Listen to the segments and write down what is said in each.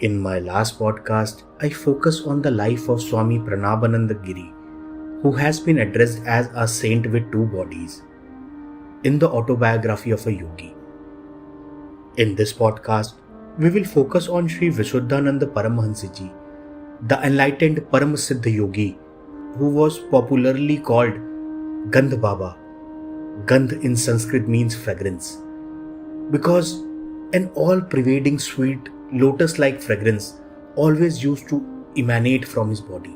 In my last podcast, I focused on the life of Swami Pranabananda Giri, who has been addressed as a saint with two bodies in the autobiography of a yogi. In this podcast, we will focus on Shri Vishuddhananda Paramahansa Ji, the enlightened Paramasiddha yogi, who was popularly called Gandh Baba. Gandh in Sanskrit means fragrance, because an all-pervading sweet lotus-like fragrance always used to emanate from his body.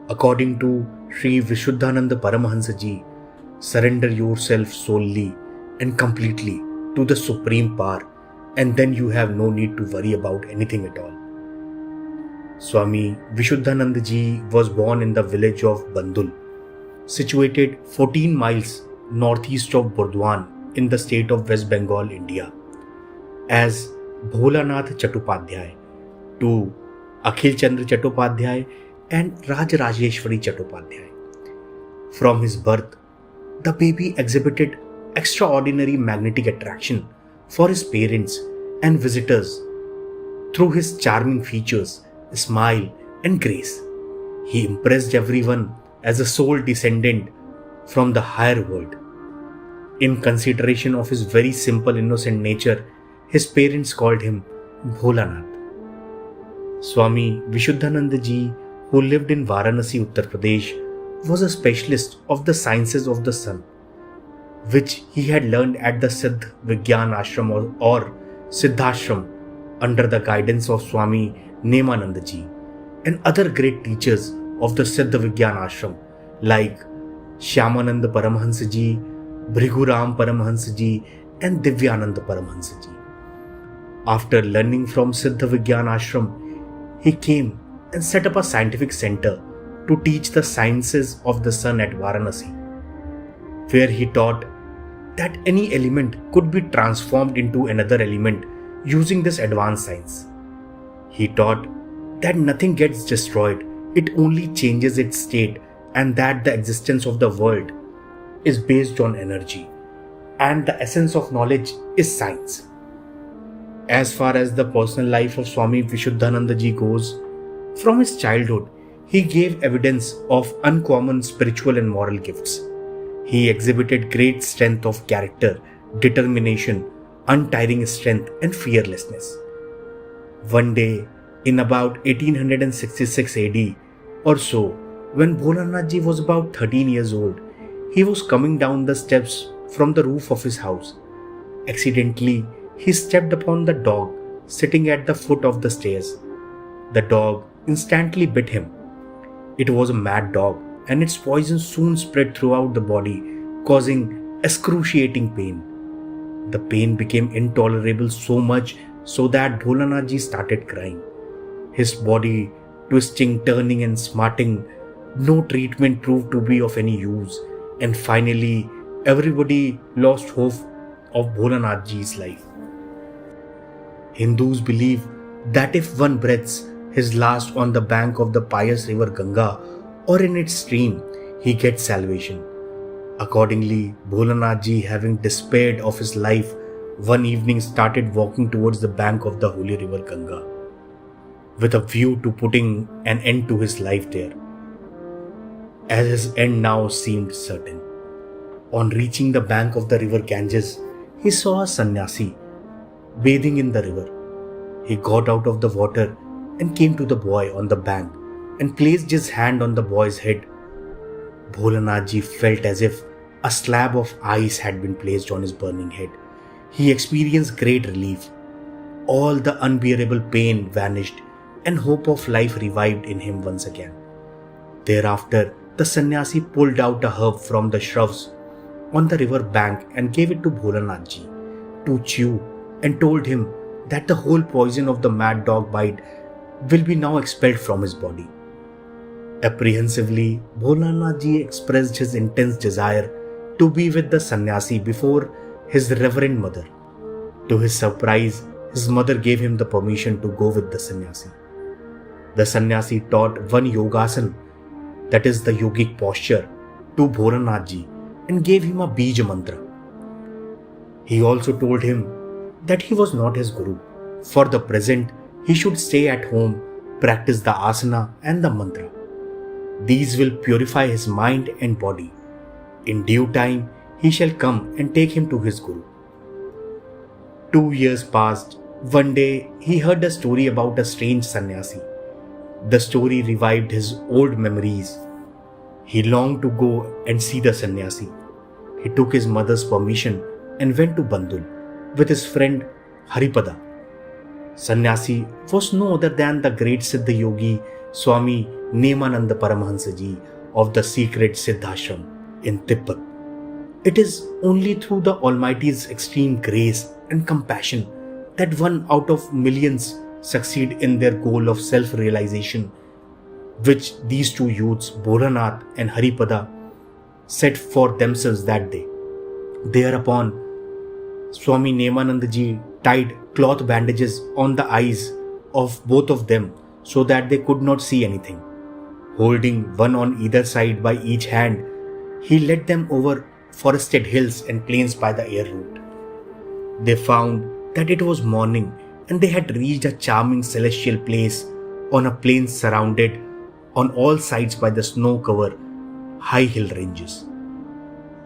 According to Shri Vishuddhananda Paramahansa Ji, surrender yourself solely and completely to the Supreme Power, and then you have no need to worry about anything at all. Swami Vishuddhananda Ji was born in the village of Bandul, situated 14 miles northeast of Burdwan in the state of West Bengal, India, as Bholanath Chattopadhyay to Akhil Chandra Chattopadhyay and Rajarajeshwari Chattopadhyay. From his birth, the baby exhibited extraordinary magnetic attraction for his parents and visitors through his charming features, smile and grace. He impressed everyone as a sole descendant from the higher world. In consideration of his very simple innocent nature, his parents called him Bholanath. Swami Vishuddhananda Ji, who lived in Varanasi, Uttar Pradesh, was a specialist of the sciences of the sun, which he had learned at the Siddh Vigyan Ashram or Siddhashram under the guidance of Swami Nemananda Ji and other great teachers of the Siddha Vigyan Ashram like Shyamananda Paramahansa Ji, Bhriguram Paramahansa Ji and Divyananda Paramahansa Ji. After learning from Siddha Vigyan Ashram, he came and set up a scientific center to teach the sciences of the sun at Varanasi, where he taught that any element could be transformed into another element using this advanced science. He taught that nothing gets destroyed, it only changes its state, and that the existence of the world is based on energy, and the essence of knowledge is science. As far as the personal life of Swami Vishuddhananda Ji goes, from his childhood, he gave evidence of uncommon spiritual and moral gifts. He exhibited great strength of character, determination, untiring strength and fearlessness. One day, in about 1866 AD or so, when Bholanath Ji was about 13 years old, he was coming down the steps from the roof of his house. Accidentally, he stepped upon the dog sitting at the foot of the stairs. The dog instantly bit him. It was a mad dog, and its poison soon spread throughout the body, causing excruciating pain. The pain became intolerable so much so that Bholanath Ji started crying. His body twisting, turning and smarting. No treatment proved to be of any use, and finally everybody lost hope of Bholanath Ji's life. Hindus believe that if one breathes his last on the bank of the pious river Ganga or in its stream, he gets salvation. Accordingly, Bholanath Ji, having despaired of his life, one evening started walking towards the bank of the holy river Ganga, with a view to putting an end to his life there, as his end now seemed certain. On reaching the bank of the river Ganges, he saw a sannyasi bathing in the river. He got out of the water and came to the boy on the bank and placed his hand on the boy's head. Bholanath Ji felt as if a slab of ice had been placed on his burning head. He experienced great relief. All the unbearable pain vanished and hope of life revived in him once again. Thereafter, the sannyasi pulled out a herb from the shrubs on the river bank and gave it to Bholanath Ji to chew, and told him that the whole poison of the mad dog bite will be now expelled from his body. Apprehensively, Bholanath Ji expressed his intense desire to be with the sannyasi before his reverend mother. To his surprise, his mother gave him the permission to go with the sannyasi. The sannyasi taught one yogasana, that is the yogic posture, to Bholanath Ji and gave him a bija mantra. He also told him that he was not his guru. For the present, he should stay at home, practice the asana and the mantra. These will purify his mind and body. In due time, he shall come and take him to his Guru. 2 years passed. One day, he heard a story about a strange sannyasi. The story revived his old memories. He longed to go and see the sannyasi. He took his mother's permission and went to Bandul with his friend Haripada. Sannyasi was no other than the great Siddha Yogi Swami Nemananda Paramahansa ji of the secret Siddhashram in Tibet. It is only through the Almighty's extreme grace and compassion that one out of millions succeed in their goal of self-realization, which these two youths, Bholanath and Haripada, set for themselves that day. Thereupon, Swami Nemananda ji tied cloth bandages on the eyes of both of them so that they could not see anything. Holding one on either side by each hand, he led them over forested hills and plains by the air route. They found that it was morning and they had reached a charming celestial place on a plain surrounded on all sides by the snow-covered high hill ranges.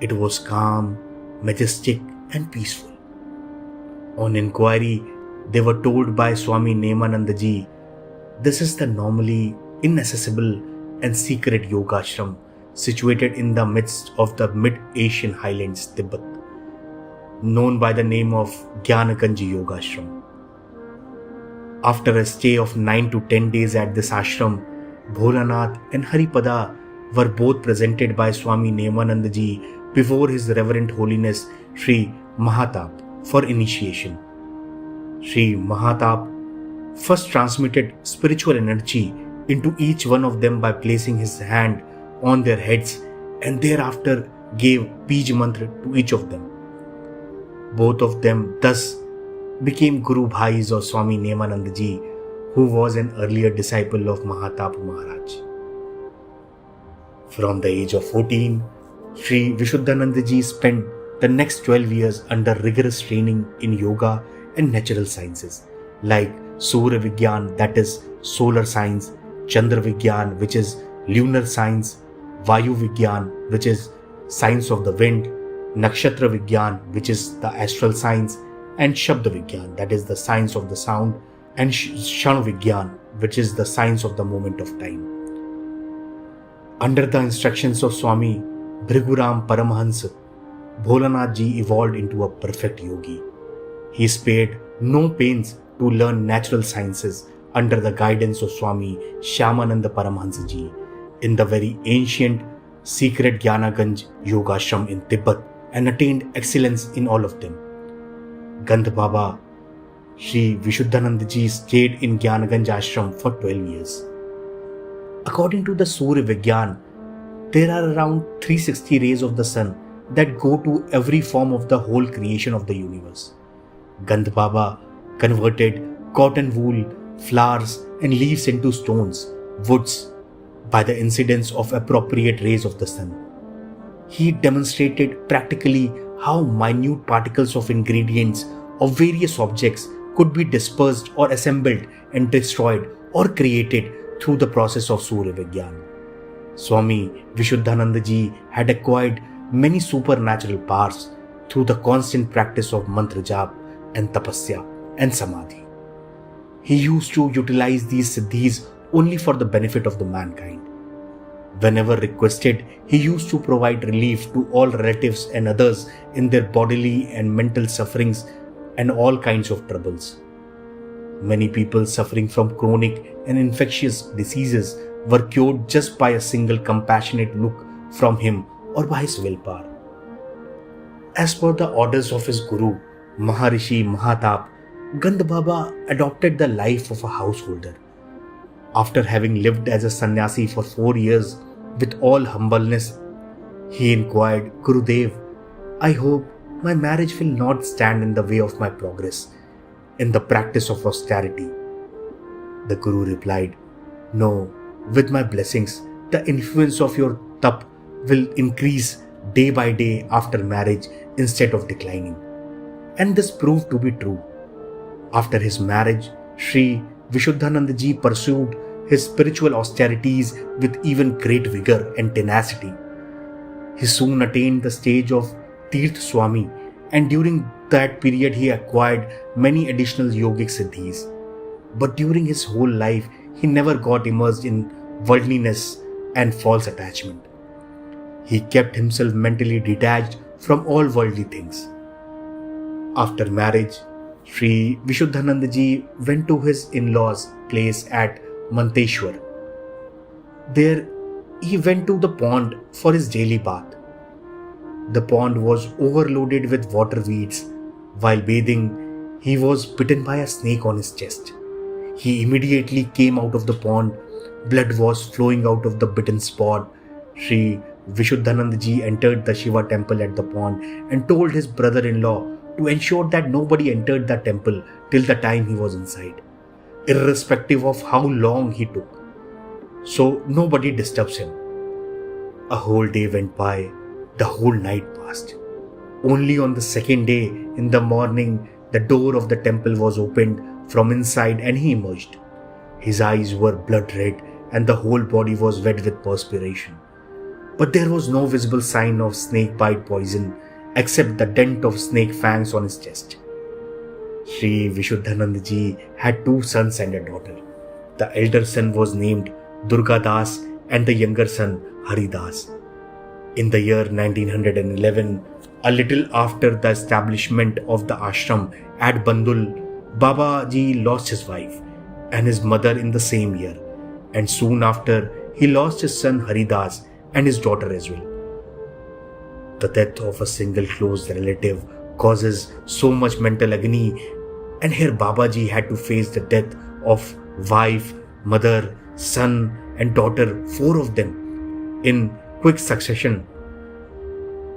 It was calm, majestic and peaceful. On inquiry, they were told by Swami Nemananda ji, this is the normally inaccessible and secret yoga ashram situated in the midst of the mid-Asian highlands, Tibet, known by the name of Gyanakanji Yoga Ashram. After a stay of 9 to 10 days at this ashram, Bholanath and Haripada were both presented by Swami Nemananda ji before His Reverend Holiness Shri Mahavtar for initiation. Shri Mahavtar first transmitted spiritual energy into each one of them by placing his hand on their heads and thereafter gave Bij mantra to each of them. Both of them thus became Guru Bhais of Swami Nemananda ji, who was an earlier disciple of Mahatma Maharaj. From the age of 14, Shri Vishuddhananda ji spent the next 12 years under rigorous training in yoga and natural sciences like Surya Vigyan, that is solar science, Chandra Vigyan, which is lunar science, Vayu Vigyan, which is science of the wind, Nakshatra Vigyan, which is the astral science, and Shabda Vigyan, that is the science of the sound, and Shan Vigyan, which is the science of the moment of time. Under the instructions of Swami Bhriguram Paramahansa, Bholanath ji evolved into a perfect yogi. He spared no pains to learn natural sciences under the guidance of Swami Shyamananda Paramahansa ji in the very ancient secret Gyanaganj Yoga Ashram in Tibet and attained excellence in all of them. Gandh Baba Shri Vishuddhananda ji stayed in Gyanaganj Ashram for 12 years. According to the Surya Vigyan, there are around 360 rays of the sun that go to every form of the whole creation of the universe. Gandh Baba converted cotton wool, flowers and leaves into stones, woods, by the incidence of appropriate rays of the sun. He demonstrated practically how minute particles of ingredients of various objects could be dispersed or assembled and destroyed or created through the process of Surya Vigyan. Swami Vishuddhananda ji had acquired many supernatural powers through the constant practice of mantra jap and tapasya and samadhi. He used to utilize these siddhis only for the benefit of the mankind. Whenever requested, he used to provide relief to all relatives and others in their bodily and mental sufferings and all kinds of troubles. Many people suffering from chronic and infectious diseases were cured just by a single compassionate look from him or by his willpower. As per the orders of his Guru, Maharishi Mahatap, Gandh Baba adopted the life of a householder. After having lived as a sannyasi for 4 years with all humbleness, he inquired, Gurudev, I hope my marriage will not stand in the way of my progress in the practice of austerity. The Guru replied, No, with my blessings, the influence of your tap will increase day by day after marriage instead of declining. And this proved to be true. After his marriage, Shri Vishuddhananda ji pursued his spiritual austerities with even great vigor and tenacity. He soon attained the stage of Tirth Swami, and during that period he acquired many additional yogic siddhis. But during his whole life, he never got immersed in worldliness and false attachment. He kept himself mentally detached from all worldly things. After marriage, Shri Vishuddhananda ji went to his in-laws' place at Manteshwar. There, he went to the pond for his daily bath. The pond was overloaded with water weeds. While bathing, he was bitten by a snake on his chest. He immediately came out of the pond. Blood was flowing out of the bitten spot. Shri Vishuddhananda ji entered the Shiva temple at the pond and told his brother-in-law to ensure that nobody entered the temple till the time he was inside, irrespective of how long he took, so nobody disturbs him. A whole day went by, the whole night passed. Only on the second day in the morning, the door of the temple was opened from inside and he emerged. His eyes were blood red and the whole body was wet with perspiration. But there was no visible sign of snake bite poison except the dent of snake fangs on his chest. Shri Vishuddhananda ji had 2 sons and a daughter. The elder son was named Durga Das and the younger son Hari Das. In the year 1911, a little after the establishment of the ashram at Bandul, Babaji lost his wife and his mother in the same year, and soon after he lost his son Hari Das and his daughter as well. The death of a single close relative causes so much mental agony, and here Babaji had to face the death of wife, mother, son and daughter, 4 of them, in quick succession.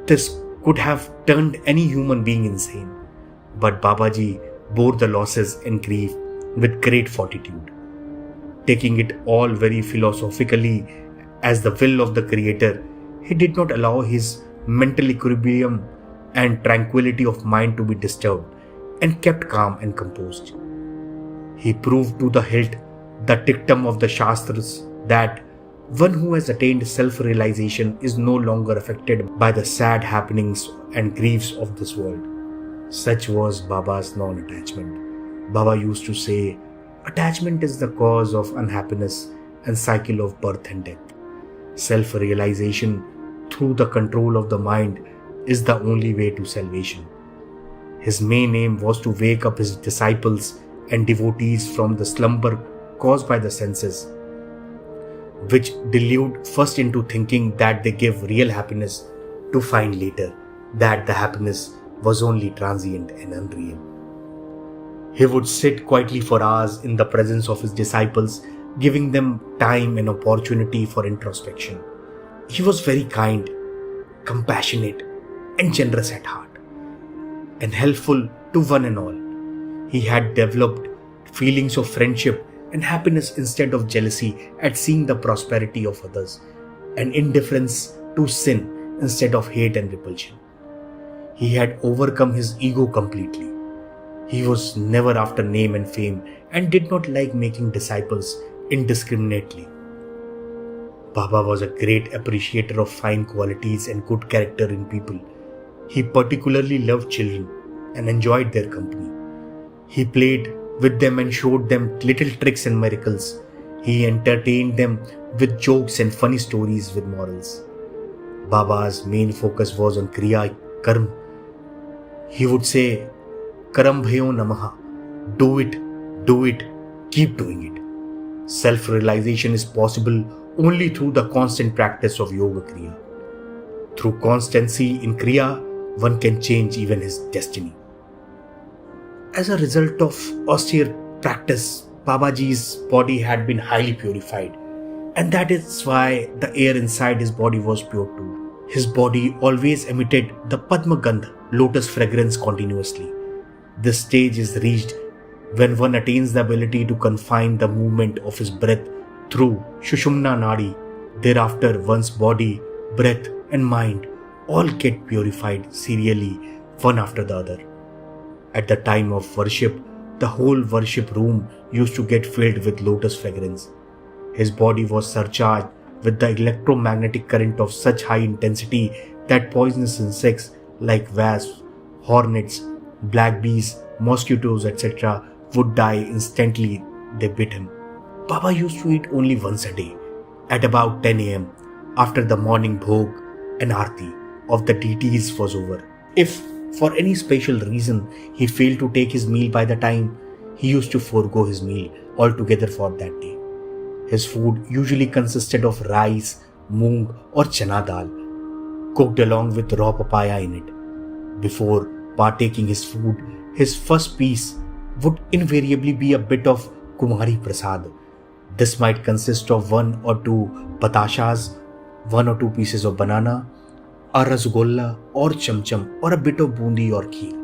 This could have turned any human being insane, but Babaji bore the losses and grief with great fortitude. Taking it all very philosophically as the will of the Creator, he did not allow his mental equilibrium and tranquility of mind to be disturbed and kept calm and composed. He proved to the hilt the dictum of the Shastras that one who has attained self-realization is no longer affected by the sad happenings and griefs of this world. Such was Baba's non-attachment. Baba used to say, attachment is the cause of unhappiness and cycle of birth and death. Self-realization through the control of the mind is the only way to salvation. His main aim was to wake up his disciples and devotees from the slumber caused by the senses, which delude first into thinking that they give real happiness, to find later that the happiness was only transient and unreal. He would sit quietly for hours in the presence of his disciples, giving them time and opportunity for introspection. He was very kind, compassionate, and generous at heart, and helpful to one and all. He had developed feelings of friendship and happiness instead of jealousy at seeing the prosperity of others, and indifference to sin instead of hate and repulsion. He had overcome his ego completely. He was never after name and fame and did not like making disciples indiscriminately. Baba was a great appreciator of fine qualities and good character in people. He particularly loved children and enjoyed their company. He played with them and showed them little tricks and miracles. He entertained them with jokes and funny stories with morals. Baba's main focus was on Kriya Karma. He would say, Karam Bhayo Namaha. Do it, keep doing it. Self-realization is possible only through the constant practice of Yoga Kriya. Through constancy in Kriya, one can change even his destiny. As a result of austere practice, Babaji's body had been highly purified, and that is why the air inside his body was pure too. His body always emitted the Padma Gandha, lotus fragrance, continuously. This stage is reached when one attains the ability to confine the movement of his breath through Sushumna Nadi. Thereafter, one's body, breath and mind all get purified serially, one after the other. At the time of worship, The whole worship room used to get filled with lotus fragrance. His body was surcharged with the electromagnetic current of such high intensity that poisonous insects like wasps, hornets, black bees, mosquitoes, etc. would die instantly they bit him. Baba used to eat only once a day, at about 10 a.m. after the morning bhog and aarti of the deities was over. If for any special reason he failed to take his meal by the time, he used to forego his meal altogether for that day. His food usually consisted of rice, moong or chana dal, cooked along with raw papaya in it. Before partaking his food, his first piece would invariably be a bit of Kumari Prasad. This might consist of 1 or 2 patashas, 1 or 2 pieces of banana, a rasgulla or chamcham, or a bit of bundi or kheer.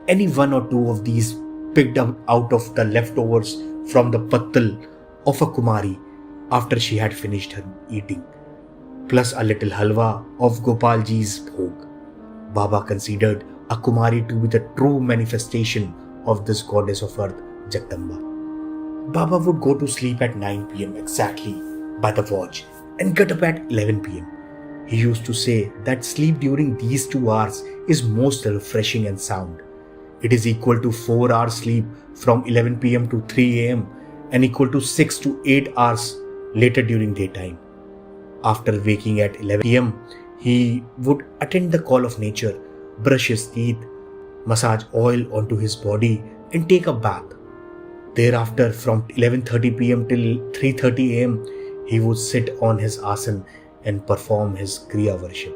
Any 1 or 2 of these picked up out of the leftovers from the pattal of a Kumari after she had finished her eating, plus a little halwa of Gopalji's bhog. Baba considered a Kumari to be the true manifestation of this goddess of earth, Jagdamba. Baba would go to sleep at 9 p.m. exactly by the watch and get up at 11 p.m. He used to say that sleep during these 2 hours is most refreshing and sound. It is equal to 4 hours sleep from 11 p.m. to 3 a.m. and equal to 6 to 8 hours later during daytime. After waking at 11 p.m., he would attend the call of nature, brush his teeth, massage oil onto his body and take a bath. Thereafter, from 11:30 p.m. till 3:30 a.m., he would sit on his asan and perform his Kriya worship.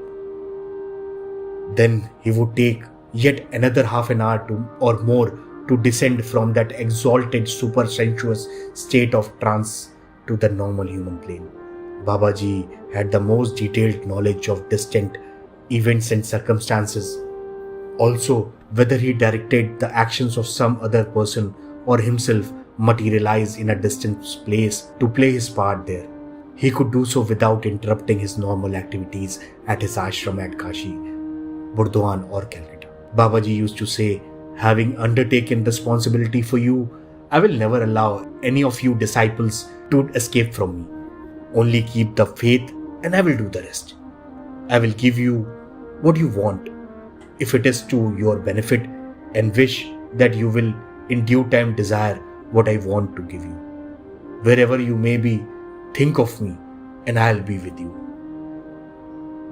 Then he would take yet another half an hour or more to descend from that exalted super sensuous state of trance to the normal human plane. Babaji had the most detailed knowledge of distant events and circumstances. Also, whether he directed the actions of some other person or himself materialized in a distant place to play his part there. He could do so without interrupting his normal activities at his ashram at Kashi, Burdwan or Calcutta. Babaji used to say, having undertaken responsibility for you, I will never allow any of you disciples to escape from me. Only keep the faith and I will do the rest. I will give you what you want, if it is to your benefit, and wish that you will in due time desire what I want to give you. Wherever you may be, think of me and I'll be with you.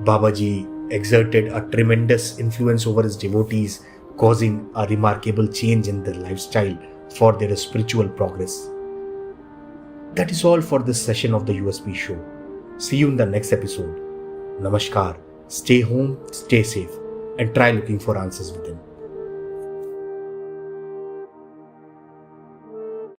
Babaji exerted a tremendous influence over his devotees, causing a remarkable change in their lifestyle for their spiritual progress. That is all for this session of the USP show. See you in the next episode. Namaskar. Stay home, stay safe, and try looking for answers within.